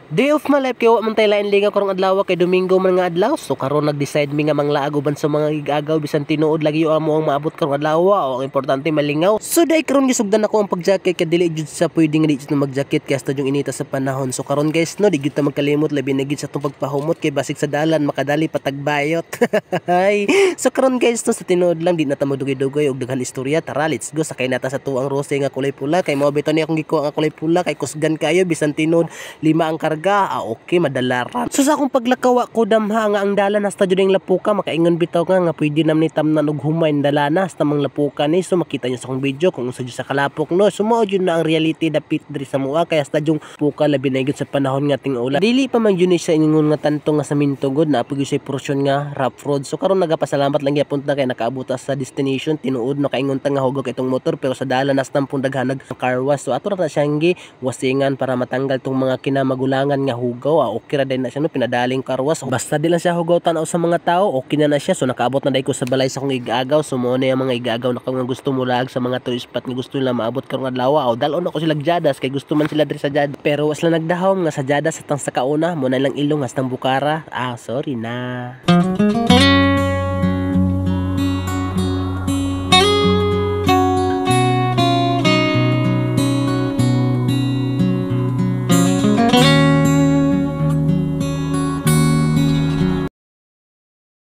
Day of my life kay wa man tay lain lingaw karong adlaw kay Domingo man nga adlaw. So karon nag-decide mi nga manglaag uban sa mga igagaw bisan tinuod lagi yo amo ang maabot karong adlaw o ang importante malingaw. So day karon gisugdan ako ang pag-jacket kay dili jud sa pwedeng nga di jud mag-jacket kay hasta yung inita sa panahon. So karon guys no, di jud ta magkalimot labi na gid sa tong pagpahumot kay basig sa dalan makadali patagbayot. So karon guys no, sa tinuod lang di na ta madugay-dugay og daghan istorya. Tara, let's go sakay nata sa tuang rose nga kulay pula kay mao bitaw ni akong gikuha nga kulay pula kay kusgan kayo bisan tinuod lima ang karga. Okay, madalaran. So sa akong paglakaw ko damha nga ang dalan hasta jud ing lapuka makaingon bitaw nga pwede nam ni tamnan og humay dalana hasta mang lapuka ni. So makita niyo sa akong video kung unsa jud sa kalapok no. So mao jud na ang reality dapit diri sa mua kay hasta jung puka labi na gyud sa panahon nga ting ulan. Dili pa man yun sa ingon nga tanto nga sa mintugod na apog sa portion nga rough road. So karon nagapasalamat lang gyapon ta kay nakaabot sa destination tinuod no kaingon ta nga hugog itong motor pero sa dalan hasta pun daghan nag car wash. So ato ra siyang gi wasingan para matanggal tong mga kinamagulangan nga hugaw. Okay ra din na siya no, pinadaling car wash. Basta di lang siya hugaw tanaw sa mga tao, okay na siya. So nakaabot na dai ko sa balay sa akong igagaw. So mo na yung mga igagaw na kung gusto mo lag sa mga tourist spot nga gusto nila maabot karong adlaw o dalon ako sila jadas kay gusto man sila diri sa jad. Pero was lang nagdahom nga sa jadas atang sa kauna mo na lang ilong hastang Bukara. Sorry na.